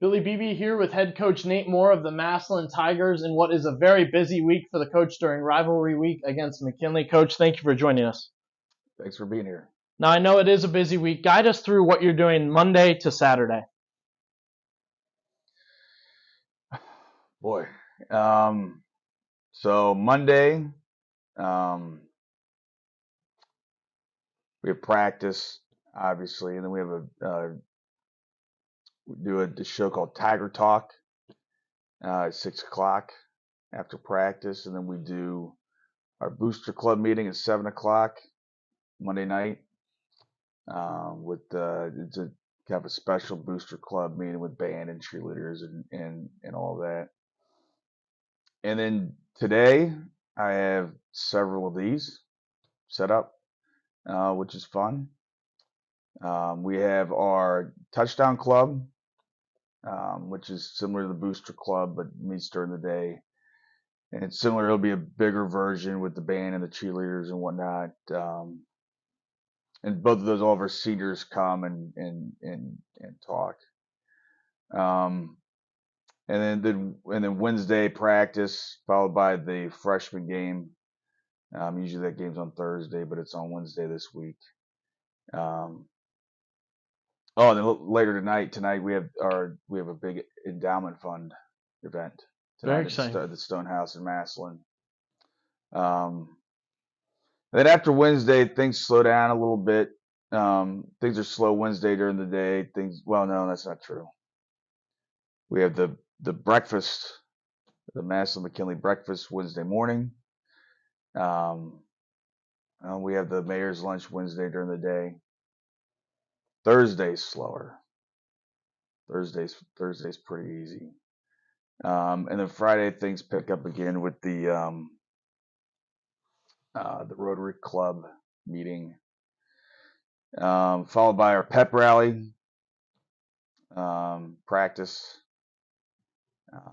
Billy Beebe here with head coach Nate Moore of the Massillon Tigers in what is a very busy week for the coach during rivalry week against McKinley. Coach, thank you for joining us. Thanks for being here. Now, I know it is a busy week. Guide us through what you're doing Monday to Saturday. Boy. So Monday, we have practice, obviously, and then we have we do a show called Tiger Talk at 6 o'clock after practice, and then we do our booster club meeting at 7 o'clock Monday night. It's a kind of a special booster club meeting with band and cheerleaders and all that. And then today I have several of these set up, which is fun. We have our touchdown club, which is similar to the booster club, but meets during the day. And it's similar. It'll be a bigger version with the band and the cheerleaders and whatnot. And both of those, all of our seniors come and talk. And then Wednesday practice followed by the freshman game. Usually that game's on Thursday, but it's on Wednesday this week. And then later tonight we have a big endowment fund event tonight Very exciting. at the Stonehouse in Massillon. Then after Wednesday, things slow down a little bit. Things are slow Wednesday during the day. Well, no, that's not true. We have the breakfast, the Massillon McKinley breakfast Wednesday morning. We have the mayor's lunch Wednesday during the day. Thursday's slower. Thursday's pretty easy. And then Friday things pick up again with the Rotary Club meeting, followed by our pep rally, practice,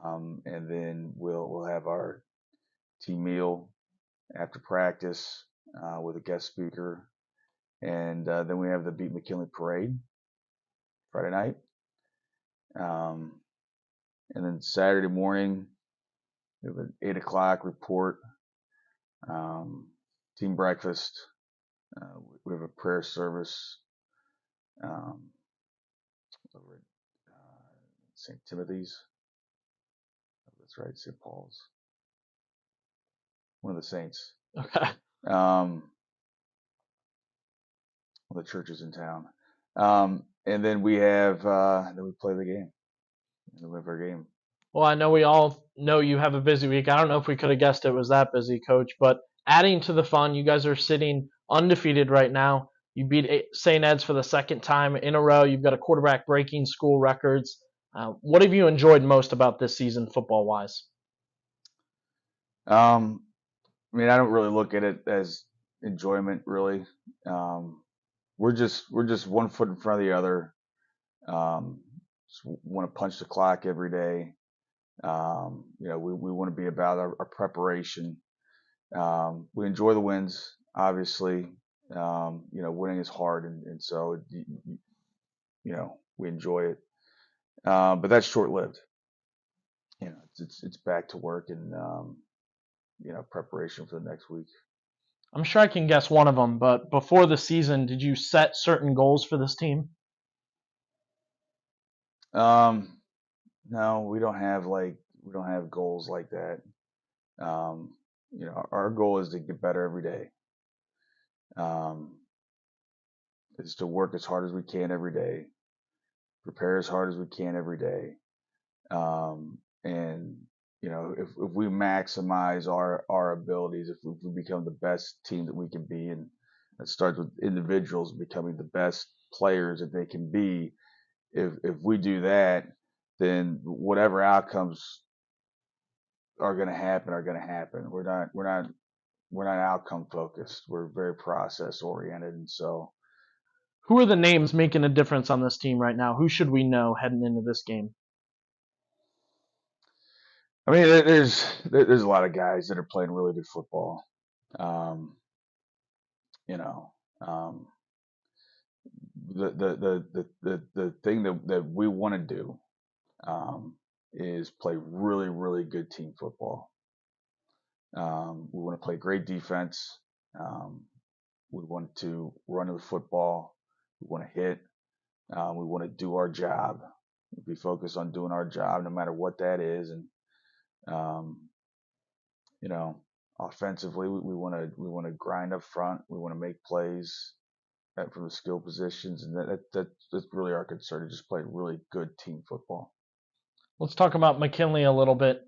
and then we'll have our team meal after practice with a guest speaker, and then we have the Beat McKinley parade Friday night, and then Saturday morning we have an 8 o'clock report, team breakfast. We have a prayer service over at St. Timothy's. That's right, St. Paul's. One of the saints. Okay. One of the churches in town. And then we have then we play the game. And then we have our game. Well, I know we all know you have a busy week. I don't know if we could have guessed it was that busy, Coach, but adding to the fun, you guys are sitting undefeated right now. You beat St. Ed's for the second time in a row. You've got a quarterback breaking school records. What have you enjoyed most about this season football-wise? I mean, I don't really look at it as enjoyment, really. We're just one foot in front of the other. Just want to punch the clock every day. We want to be about our preparation. We enjoy the wins, obviously. Winning is hard, and so we enjoy it. But that's short-lived. It's back to work and preparation for the next week. I'm sure I can guess one of them, but before the season, did you set certain goals for this team? No, we don't have goals like that. Our goal is to get better every day. Is to work as hard as we can every day, prepare as hard as we can every day, and if we maximize our abilities, if we become the best team that we can be, and that starts with individuals becoming the best players that they can be. If we do that, then whatever outcomes are going to happen are going to happen. We're not outcome focused. We're very process oriented, and so. Who are the names making a difference on this team right now? Who should we know heading into this game? I mean, there's a lot of guys that are playing really good football. The thing that we want to do is play really, really good team football. We want to play great defense. Um, we want to run the football. We want to hit. We want to do our job. Be focused on doing our job, no matter what that is. And um, you know, offensively, we want to grind up front. We want to make plays from the skill positions, and that's really our concern, to just play really good team football. Let's talk about McKinley a little bit.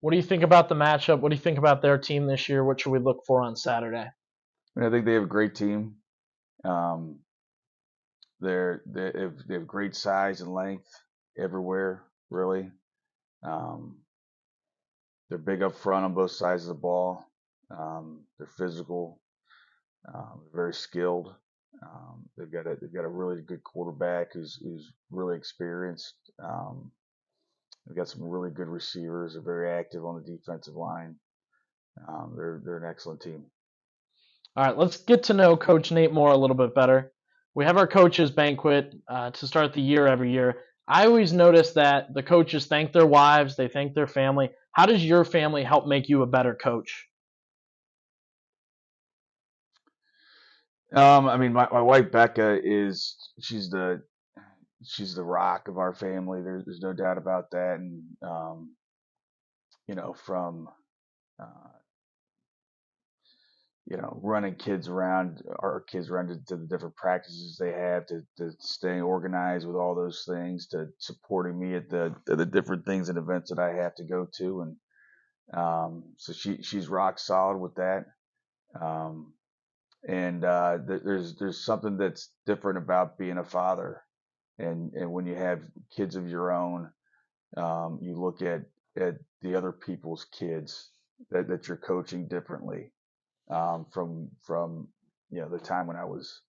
What do you think about the matchup? What do you think about their team this year? What should we look for on Saturday? And I think they have a great team. Um, they have great size and length everywhere, really. Um, they're big up front on both sides of the ball. They're physical. Very skilled. They've got a really good quarterback who's really experienced. They've got some really good receivers. They're very active on the defensive line. They're an excellent team. All right, let's get to know Coach Nate Moore a little bit better. We have our coaches banquet to start the year every year. I always notice that the coaches thank their wives, they thank their family. How does your family help make you a better coach? I mean, my wife Becca she's the rock of our family. There's no doubt about that. And from uh, running kids around, our kids around to the different practices they have, to staying organized with all those things, to supporting me at the different things and events that I have to go to. And so she's rock solid with that. Um, and there's something that's different about being a father. And when you have kids of your own, you look at the other people's kids that you're coaching differently, from the time when I was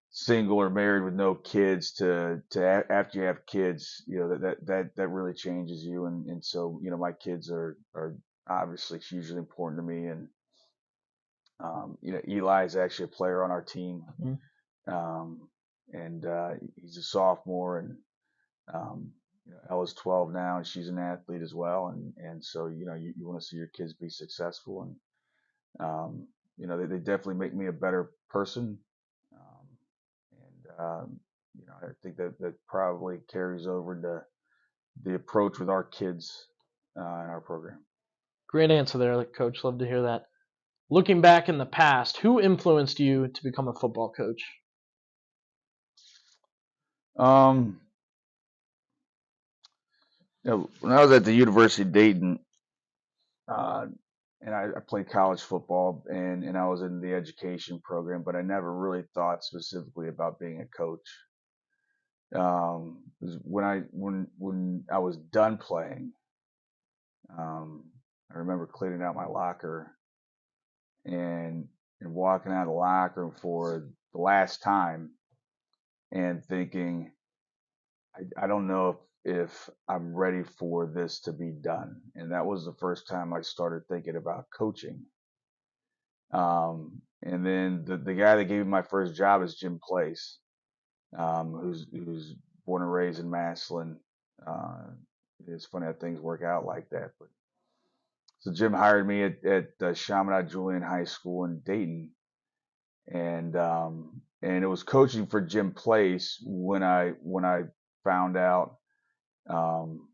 single or married with no kids to after you have kids. That really changes you. And so my kids are obviously hugely important to me. And Eli is actually a player on our team. Mhm. um, and he's a sophomore. And Ella's 12 now, and she's an athlete as well. And so you want to see your kids be successful. And they definitely make me a better person. Um, and I think that probably carries over to the approach with our kids in our program. Great answer there, Coach. Love to hear that. Looking back in the past, who influenced you to become a football coach? Um, when I was at the University of Dayton, uh, and I played college football, and I was in the education program, but I never really thought specifically about being a coach. When I was done playing, um, I remember cleaning out my locker and walking out of the locker room for the last time and thinking, I don't know if I'm ready for this to be done. And that was the first time I started thinking about coaching. And then the guy that gave me my first job is Jim Place, who's born and raised in Massillon. Uh, it's funny how things work out like that. But so Jim hired me at Chaminade Julian High School in Dayton. And it was coaching for Jim Place when I found out um,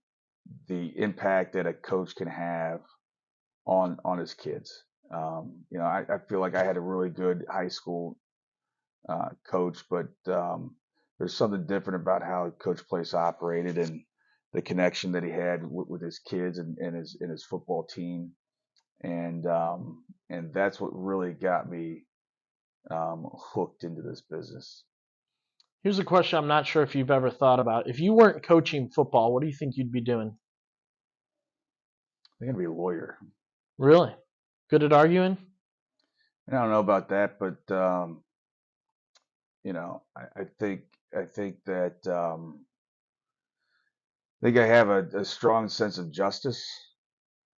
the impact that a coach can have on his kids. I feel like I had a really good high school coach, but there's something different about how Coach Place operated and the connection that he had with his kids and his football team. And that's what really got me hooked into this business. Here's a question I'm not sure if you've ever thought about. If you weren't coaching football, what do you think you'd be doing? I'm gonna be a lawyer. Really? Good at arguing? And I don't know about that, but I think that I think I have a strong sense of justice,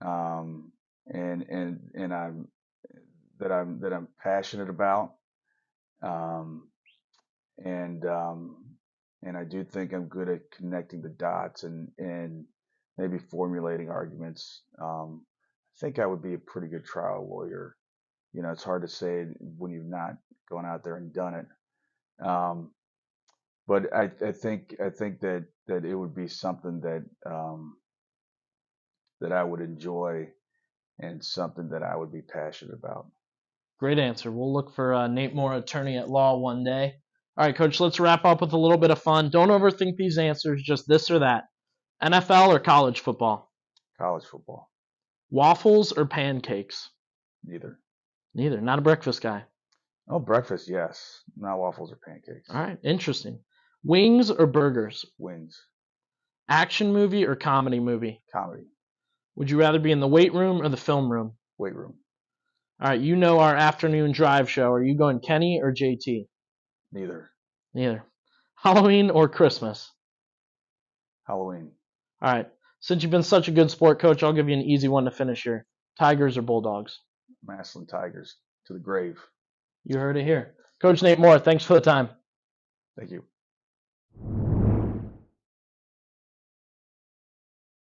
um, and I'm passionate about, um, and and I do think I'm good at connecting the dots and maybe formulating arguments. I think I would be a pretty good trial lawyer. It's hard to say when you've not gone out there and done it. But I think that it would be something that I would enjoy and something that I would be passionate about. Great answer. We'll look for Nate Moore, attorney at law, one day. All right, Coach, let's wrap up with a little bit of fun. Don't overthink these answers, just this or that. NFL or college football? College football, Waffles or pancakes? neither. Neither. Not a breakfast guy. Oh, breakfast, yes. Not waffles or pancakes. All right, interesting. Wings or burgers? Wings, Action movie or comedy movie? comedy, Would you rather be in the weight room or the film room? weight room, All right, you know our afternoon drive show. Are you going Kenny or JT? neither. Neither. Halloween or Christmas? Halloween, All right. Since you've been such a good sport, Coach, I'll give you an easy one to finish here. Tigers or Bulldogs? Massillon Tigers to the grave. You heard it here. Coach Nate Moore, thanks for the time. Thank you.